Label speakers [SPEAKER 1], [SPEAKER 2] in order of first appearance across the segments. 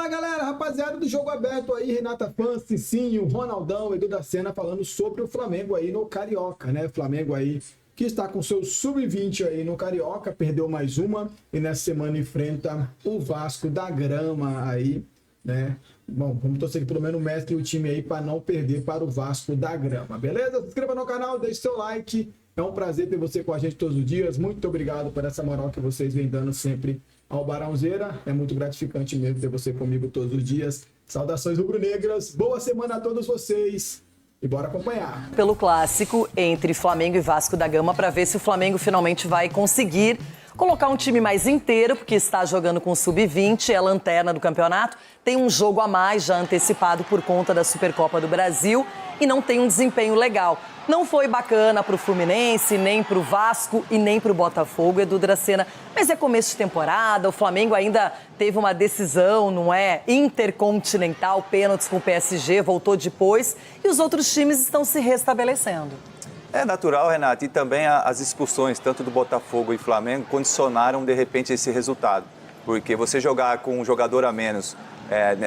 [SPEAKER 1] Fala galera, rapaziada do Jogo Aberto aí, Renata Fã, Cicinho, Ronaldão, Edu da Sena falando sobre o Flamengo aí no Carioca, né? Flamengo aí que está com seu sub-20 aí no Carioca, perdeu mais uma e nessa semana enfrenta o Vasco da Grama aí, né? Bom, vamos torcer que pelo menos mestre o time aí para não perder para o Vasco da Grama, beleza? Se inscreva no canal, deixe seu like, é um prazer ter você com a gente todos os dias, muito obrigado por essa moral que vocês vêm dando sempre ao Barãozeira, é muito gratificante mesmo ter você comigo todos os dias. Saudações rubro-negras, boa semana a todos vocês e bora acompanhar.
[SPEAKER 2] Pelo clássico entre Flamengo e Vasco da Gama para ver se o Flamengo finalmente vai conseguir colocar um time mais inteiro, porque está jogando com o sub-20, é a lanterna do campeonato, tem um jogo a mais já antecipado por conta da Supercopa do Brasil e não tem um desempenho legal. Não foi bacana para o Fluminense, nem para o Vasco e nem para o Botafogo, Edu Dracena. Mas é começo de temporada, o Flamengo ainda teve uma decisão, não é? Intercontinental, pênaltis com o PSG, voltou depois e os outros times estão se restabelecendo.
[SPEAKER 3] É natural, Renato, e também as expulsões, tanto do Botafogo e Flamengo, condicionaram, de repente, esse resultado. Porque você jogar com um jogador a menos,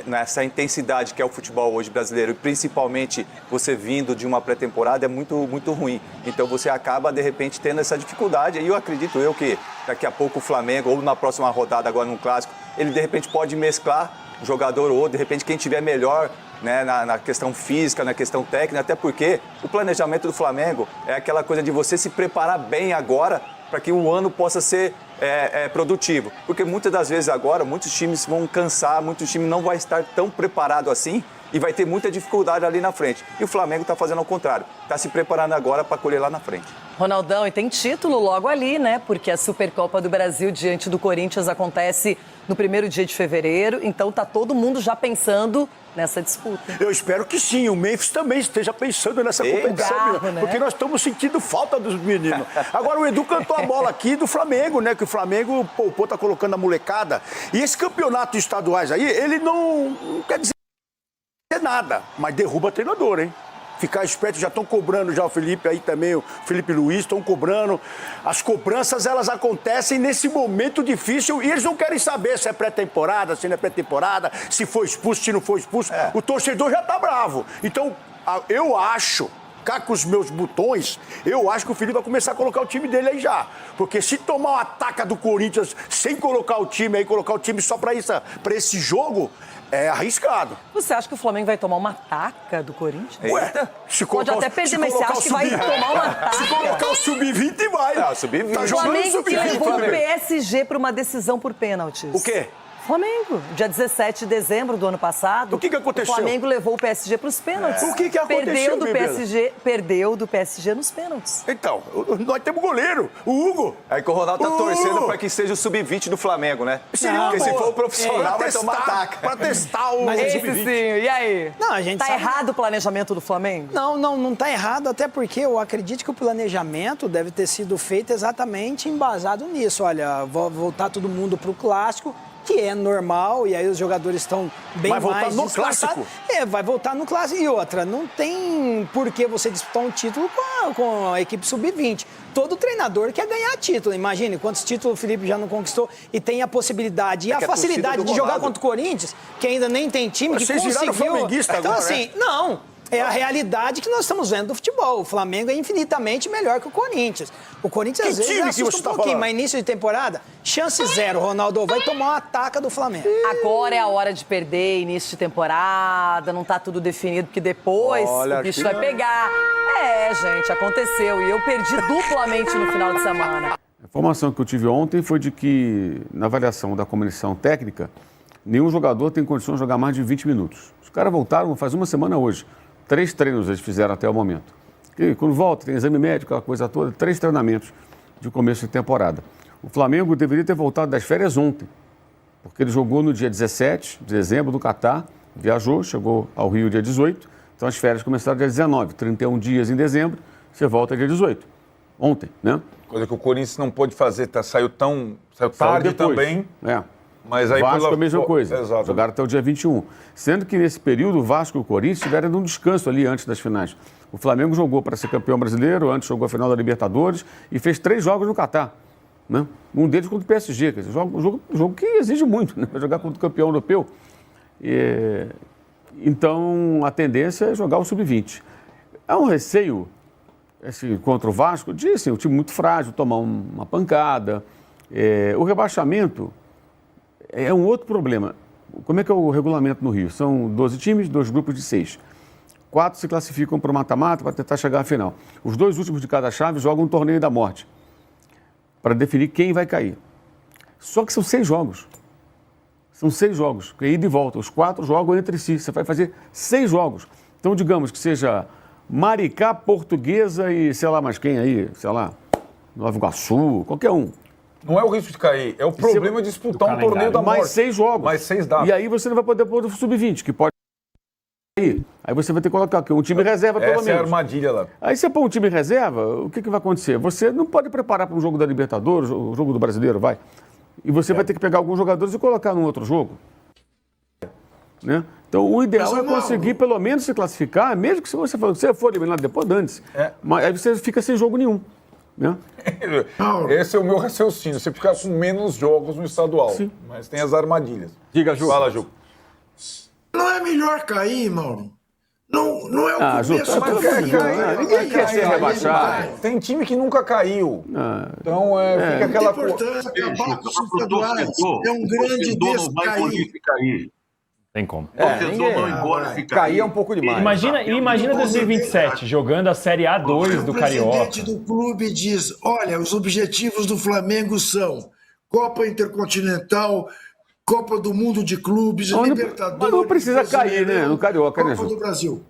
[SPEAKER 3] nessa intensidade que é o futebol hoje brasileiro, e principalmente você vindo de uma pré-temporada, é muito, muito ruim. Então você acaba, de repente, tendo essa dificuldade. E eu acredito que daqui a pouco o Flamengo, ou na próxima rodada, agora no Clássico, ele, de repente, pode mesclar um jogador ou outro, de repente, quem tiver melhor, né, na questão física, na questão técnica, até porque o planejamento do Flamengo é aquela coisa de você se preparar bem agora para que o ano possa ser produtivo. Porque muitas das vezes agora, muitos times vão cansar, muitos times não vão estar tão preparados assim e vai ter muita dificuldade ali na frente. E o Flamengo está fazendo ao contrário, está se preparando agora para colher lá na frente.
[SPEAKER 2] Ronaldão, e tem título logo ali, né? Porque a Supercopa do Brasil diante do Corinthians acontece no primeiro dia de fevereiro, então tá todo mundo já pensando nessa disputa.
[SPEAKER 4] Eu espero que sim, o Memphis também esteja pensando nessa competição,
[SPEAKER 2] né?
[SPEAKER 4] Porque nós estamos sentindo falta dos meninos. Agora o Edu cantou a bola aqui do Flamengo, né? Que o Flamengo, pô, tá colocando a molecada. E esse campeonato estaduais aí, ele não quer dizer nada, mas derruba treinador, hein? Ficar esperto, já estão cobrando já o Felipe aí também, o Felipe Luiz, estão cobrando. As cobranças, elas acontecem nesse momento difícil e eles não querem saber se é pré-temporada, se não é pré-temporada, se foi expulso, se não foi expulso. O torcedor já tá bravo. Então, eu acho, cá com os meus botões, eu acho que o Felipe vai começar a colocar o time dele aí já. Porque se tomar uma ataca do Corinthians sem colocar o time aí, colocar o time só para esse jogo, é arriscado.
[SPEAKER 2] Você acha que o Flamengo vai tomar uma taca do Corinthians?
[SPEAKER 4] Ué,
[SPEAKER 2] pode até perder, mas você acha que vai tomar uma taca?
[SPEAKER 4] Se colocar o sub-20, vai.
[SPEAKER 3] Não, sub-20.
[SPEAKER 4] Tá
[SPEAKER 2] O
[SPEAKER 4] jogando
[SPEAKER 2] Flamengo que levou o
[SPEAKER 4] sub-20.
[SPEAKER 2] PSG para uma decisão por pênaltis.
[SPEAKER 4] O quê?
[SPEAKER 2] Flamengo, dia 17 de dezembro do ano passado.
[SPEAKER 4] O que aconteceu?
[SPEAKER 2] O Flamengo levou o PSG para os pênaltis.
[SPEAKER 4] O que aconteceu,
[SPEAKER 2] Perdeu do PSG nos pênaltis.
[SPEAKER 4] Então, nós temos goleiro, o Hugo.
[SPEAKER 3] Aí que o Ronaldo tá torcendo para que seja o sub-20 do Flamengo, né? Porque se for o profissional, vai tomar ataque.
[SPEAKER 4] Para testar o
[SPEAKER 2] Esse
[SPEAKER 4] sub-20.
[SPEAKER 2] sim, e aí?
[SPEAKER 5] Não, a gente
[SPEAKER 2] tá
[SPEAKER 5] sabe...
[SPEAKER 2] errado o planejamento do Flamengo?
[SPEAKER 5] Não tá errado, até porque eu acredito que o planejamento deve ter sido feito exatamente embasado nisso. Olha, voltar todo mundo pro clássico, que é normal, e aí os jogadores estão bem mais...
[SPEAKER 4] Vai voltar no clássico?
[SPEAKER 5] Vai voltar no clássico. E outra, não tem por que você disputar um título com a equipe sub-20. Todo treinador quer ganhar título. Imagine quantos títulos o Felipe já não conquistou e tem a possibilidade e a facilidade de jogar contra o Corinthians, que ainda nem tem time, que
[SPEAKER 4] Vocês
[SPEAKER 5] conseguiu...
[SPEAKER 4] viraram flamenguista
[SPEAKER 5] então,
[SPEAKER 4] agora,
[SPEAKER 5] assim, não... É a realidade que nós estamos vendo do futebol. O Flamengo é infinitamente melhor que o Corinthians. O Corinthians, às vezes, assusta um pouquinho, mas início de temporada, chance zero. Ronaldo vai tomar uma ataca do Flamengo.
[SPEAKER 2] Agora é a hora de perder, início de temporada, não tá tudo definido, porque depois o bicho vai pegar. Gente, aconteceu. E eu perdi duplamente no final de semana.
[SPEAKER 6] A informação que eu tive ontem foi de que, na avaliação da comissão técnica, nenhum jogador tem condição de jogar mais de 20 minutos. Os caras voltaram faz uma semana hoje. 3 treinos eles fizeram até o momento. E quando volta, tem exame médico, aquela coisa toda, 3 treinamentos de começo de temporada. O Flamengo deveria ter voltado das férias ontem, porque ele jogou no dia 17 de dezembro no Catar, viajou, chegou ao Rio dia 18, então as férias começaram dia 19, 31 dias em dezembro, você volta dia 18, ontem, né?
[SPEAKER 7] Coisa que o Corinthians não pôde fazer, saiu tarde
[SPEAKER 6] depois,
[SPEAKER 7] também.
[SPEAKER 6] Mas aí Vasco a mesma coisa,
[SPEAKER 7] Exato.
[SPEAKER 6] Jogaram até o dia 21. Sendo que nesse período o Vasco e o Corinthians estiveram num descanso ali antes das finais. O Flamengo jogou para ser campeão brasileiro, antes jogou a final da Libertadores e fez 3 jogos no Catar. Né? Um deles contra o PSG, quer dizer, jogo que exige muito, né? Para jogar contra o campeão europeu. Então, a tendência é jogar o sub-20. É um receio contra o Vasco, disse, um time muito frágil, tomar uma pancada. O rebaixamento é um outro problema. Como é que é o regulamento no Rio? São 12 times, 2 grupos de 6. 4 se classificam para o mata-mata para tentar chegar à final. Os 2 últimos de cada chave jogam um torneio da morte para definir quem vai cair. Só que são 6 jogos. São 6 jogos, que é ida e volta. Os 4 jogam entre si. Você vai fazer 6 jogos. Então, digamos que seja Maricá, Portuguesa e sei lá mais quem aí, sei lá, Nova Iguaçu, qualquer um.
[SPEAKER 7] Não é o risco de cair, é o problema de disputar um torneio da morte.
[SPEAKER 6] Mais 6 jogos.
[SPEAKER 7] Mais 6 datas.
[SPEAKER 6] E aí você não vai poder pôr o sub-20, que pode cair. Aí você vai ter que colocar um time reserva, pelo menos.
[SPEAKER 7] Essa é a armadilha lá.
[SPEAKER 6] Aí você põe um time reserva, o que vai acontecer? Você não pode preparar para um jogo da Libertadores, o jogo do Brasileiro, vai. E você vai ter que pegar alguns jogadores e colocar num outro jogo. Né? Então, o ideal é conseguir pelo menos se classificar, mesmo que se você for eliminado depois, dane-se. Mas aí você fica sem jogo nenhum. Né?
[SPEAKER 7] Esse é o meu raciocínio. Você fica com menos jogos no estadual.
[SPEAKER 6] Sim.
[SPEAKER 7] Mas tem as armadilhas.
[SPEAKER 6] Diga, Ju.
[SPEAKER 7] Fala, Ju.
[SPEAKER 8] Não é melhor cair, Mauro? Não é o
[SPEAKER 6] Ju,
[SPEAKER 8] começo do
[SPEAKER 6] ninguém quer ser rebaixado.
[SPEAKER 7] Tem time que nunca caiu. Então fica aquela coisa.
[SPEAKER 8] Acabar com os estaduais é um grande descair.
[SPEAKER 9] Tem como.
[SPEAKER 3] Cair é um pouco demais.
[SPEAKER 9] Imagina 2027, jogando a Série A2 do Carioca.
[SPEAKER 8] O presidente do clube diz, olha, os objetivos do Flamengo são Copa Intercontinental, Copa do Mundo de Clubes, Libertadores...
[SPEAKER 6] Mas não precisa cair, né, no Carioca,
[SPEAKER 8] Copa
[SPEAKER 6] né, Ju?
[SPEAKER 8] do Brasil.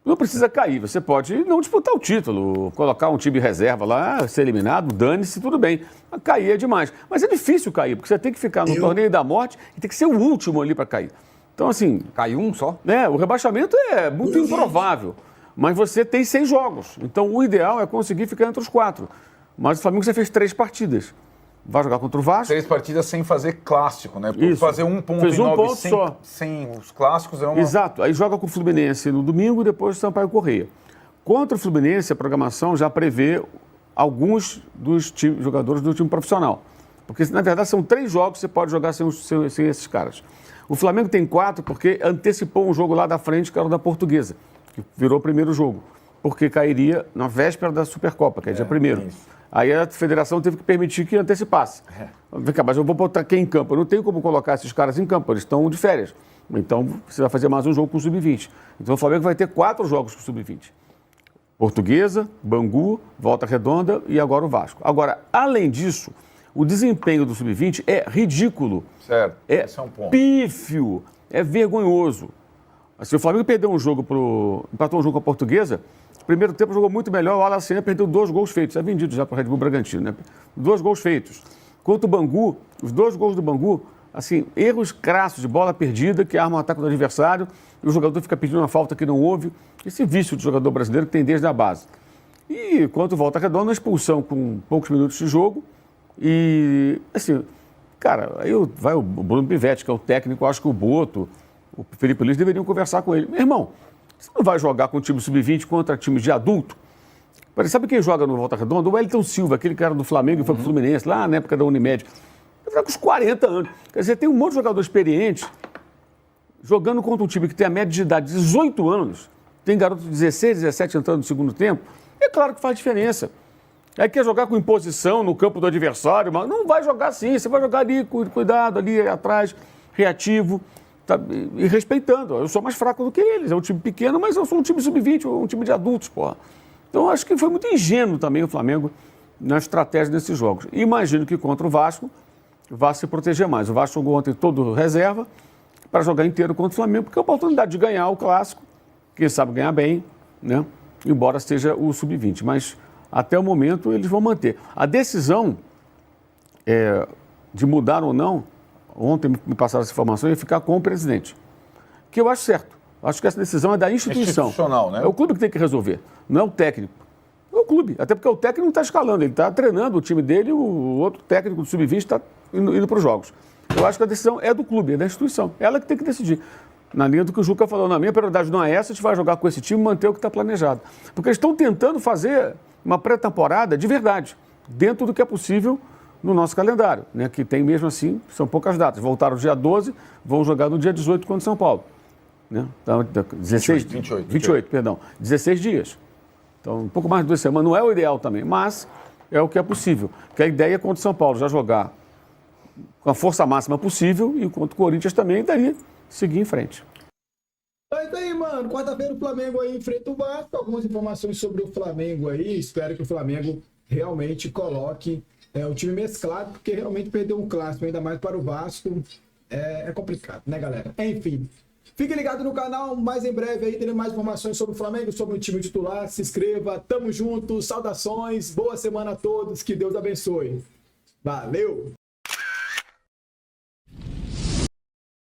[SPEAKER 6] Não precisa cair, você pode não disputar o título, colocar um time reserva lá, ser eliminado, dane-se, tudo bem. Mas cair é demais. Mas é difícil cair, porque você tem que ficar no torneio da morte e tem que ser o último ali para cair. Então, assim...
[SPEAKER 3] Caiu um só?
[SPEAKER 6] O rebaixamento é muito improvável, mas você tem 6 jogos. Então, o ideal é conseguir ficar entre os 4. Mas o Flamengo já fez 3 partidas. Vai jogar contra o Vasco.
[SPEAKER 7] 3 partidas sem fazer clássico, né?
[SPEAKER 6] Isso.
[SPEAKER 7] Fazer 1 ponto
[SPEAKER 6] Fez
[SPEAKER 7] em 9
[SPEAKER 6] ponto só.
[SPEAKER 7] Sem os clássicos é uma...
[SPEAKER 6] Exato. Aí joga com o Fluminense no domingo e depois o Sampaio Corrêa. Contra o Fluminense, a programação já prevê alguns dos jogadores do time profissional. Porque, na verdade, são 3 jogos que você pode jogar sem esses caras. O Flamengo tem 4 porque antecipou um jogo lá da frente, que era o da Portuguesa, que virou o primeiro jogo. Porque cairia na véspera da Supercopa, que é dia 1º. Aí a federação teve que permitir que antecipasse. Vem cá, mas eu vou botar quem em campo? Eu não tenho como colocar esses caras em campo, eles estão de férias. Então você vai fazer mais um jogo com o Sub-20. Então o Flamengo vai ter 4 jogos com o Sub-20. Portuguesa, Bangu, Volta Redonda e agora o Vasco. Agora, além disso, o desempenho do Sub-20 é ridículo.
[SPEAKER 7] Certo,
[SPEAKER 6] esse é um ponto. Pífio, é vergonhoso. Assim, o Flamengo perdeu um jogo empatou um jogo com a Portuguesa. Primeiro tempo jogou muito melhor, o Alacena perdeu 2 gols feitos. É vendido já para o Red Bull Bragantino, né? 2 gols feitos. Quanto o Bangu, os 2 gols do Bangu, assim, erros crassos de bola perdida que armam o ataque do adversário e o jogador fica pedindo uma falta que não houve. Esse vício do jogador brasileiro que tem desde a base. E quanto Volta Redonda, uma expulsão com poucos minutos de jogo e, assim, cara, aí vai o Bruno Pivetti, que é o técnico, acho que o Boto, o Felipe Luiz deveriam conversar com ele. Meu irmão, você não vai jogar com o time sub-20 contra time de adulto? Sabe quem joga no Volta Redonda? O Wellington Silva, aquele cara do Flamengo que foi pro Fluminense, lá na época da Unimed. Ele joga com os 40 anos. Quer dizer, tem um monte de jogador experiente jogando contra um time que tem a média de idade de 18 anos, tem garoto de 16, 17 entrando no segundo tempo. É claro que faz diferença. Aí quer jogar com imposição no campo do adversário, mas não vai jogar assim. Você vai jogar ali, cuidado, ali atrás, reativo. Tá, e respeitando. Eu sou mais fraco do que eles. É um time pequeno, mas eu sou um time sub-20, um time de adultos, porra. Então, acho que foi muito ingênuo também o Flamengo na estratégia desses jogos. Imagino que contra o Vasco, vai se proteger mais. O Vasco jogou ontem todo reserva para jogar inteiro contra o Flamengo, porque é a oportunidade de ganhar o Clássico, quem sabe ganhar bem, né? Embora seja o sub-20. Mas, até o momento, eles vão manter. A decisão de mudar ou não, ontem me passaram essa informação, ia ficar com o presidente. Que eu acho certo. Acho que essa decisão é da instituição.
[SPEAKER 7] Institucional, né?
[SPEAKER 6] É o clube que tem que resolver, não é o técnico. É o clube. Até porque o técnico não está escalando, ele está treinando o time dele e o outro técnico do sub-20 está indo para os jogos. Eu acho que a decisão é do clube, é da instituição. Ela que tem que decidir. Na linha do que o Juca falou, na minha prioridade não é essa, a gente vai jogar com esse time e manter o que está planejado. Porque eles estão tentando fazer uma pré-temporada de verdade, dentro do que é possível no nosso calendário, né? Que tem mesmo assim, são poucas datas. Voltaram dia 12, vão jogar no dia 18 contra o São Paulo. Né? Então, 28, perdão. 16 dias. Então, um pouco mais de 2 semanas. Não é o ideal também, mas é o que é possível. Porque a ideia é contra o São Paulo já jogar com a força máxima possível e contra o Corinthians também, daí seguir em frente.
[SPEAKER 1] É isso aí, mano. Quarta-feira o Flamengo aí enfrenta o Vasco. Algumas informações sobre o Flamengo aí. Espero que o Flamengo realmente coloque o time mesclado, porque realmente perder um clássico, ainda mais para o Vasco, é complicado, né, galera? Enfim. Fique ligado no canal, mais em breve aí teremos mais informações sobre o Flamengo, sobre o time titular. Se inscreva, tamo junto, saudações, boa semana a todos, que Deus abençoe. Valeu!